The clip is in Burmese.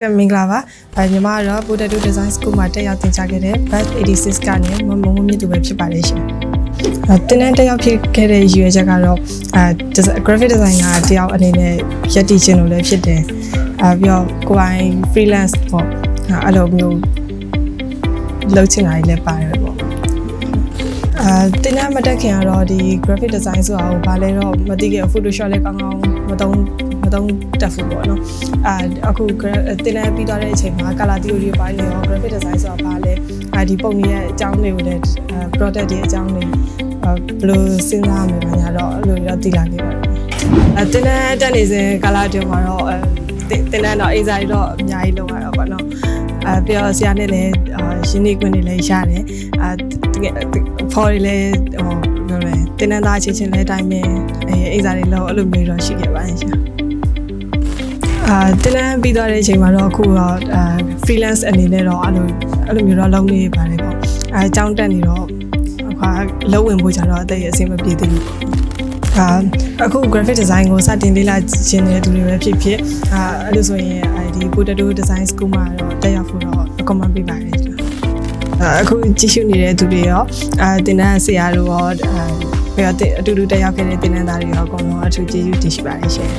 မင်္ဂလာပါညီမကတော့ Potato Design School မှာတက်ရောက်သင်ကြားခဲ့တဲ့ Batch 86ကနေမမမြင့်သူပဲဖြစ်ပါတယ်ရှင်။တင်းနဲ့တက်ရောက်ဖြစ်ခဲ့တဲ့ရည်ရွယ်ချက်ကတော့graphic designer တယောက်အနေနဲ့ရည်တည်ခြင်းလို့လည်းဖြစ်တယ်။ပြီးတော့ကိုယ်ပိုင် freelance ပေါ့အဲ့လိုမျိုးလုပ်ချင်တာလည်းပါတယ်ပေါ့။တင်းနဲ့မတက်ခင်ကတော့ဒီ graphic design ဆိုတာကိုဘာလဲတော့မသိခဲ့ Photoshop လည်းကောင်းကောင်းမသုံးတက်ဖို့ပေါ့နော်အခုတင်နေပြီးသွားတဲ့အချိန်မှာ color theory ပိုင်းနေရော graphic design ဆိုတာဘာလဲဒီပုံတွေရဲ့အကြောင်းတွေကိုလည်း product တွေအကြောင်းတွေဘယ်လိုစဉ်းစားရမလဲညာတော့အဲ့လိုတော့သိလာခဲ့ပါတယ်တင်နေတက်နေစဉ် color တွေမှာတော့တင်နေတော့အိမ်စာတွေတော့အများကြီးလုပ်ရတော့ပေါ့နော်ပြီးတော့ဆရာနဲ့လည်းရင်းနှီးခွင့်တွေလည်းရတယ်တကယ်ဖော်တွေလည်းပြောလဲတင်နေသားချင်းချင်းလည်းတိုင်းပဲအိမ်စာတွေလောက်အဲ့လိုမျိုးတော့ရှိခဲ့ပါတယ်ရှင်တင်နေပြီးသွားတဲ့အချိန်မှာတော့အခုတော့freelance အနေနဲ့တော့အဲ့လိုမျိုးတော့လုပ်နေပါတယ်ပေါ့အကြောင်းတက်နေတော့လုံးဝင်ဖို့ကြတော့အသက်အဆင်မပြေသေးဘူးအခု graphic design ကိုစတင်လေ့လာခြင်းတဲ့သူတွေပဲဖြစ်ဖြစ်အဲ့လိုဆိုရင်ဒီ Potato Design School မှာတော့တက်ရောက်ဖို့တော့ recommend ပေးပါတယ်အခုကြည့်ရှုနေတဲ့သူတွေရောတင်နေဆရာတို့ရောပြီးတော့အတူတူတက်ရောက်ခဲ့တဲ့တင်နေသားတွေရောအကုန်လုံးအထူးကျေးဇူးတင်ရှိပါတယ်ရှင်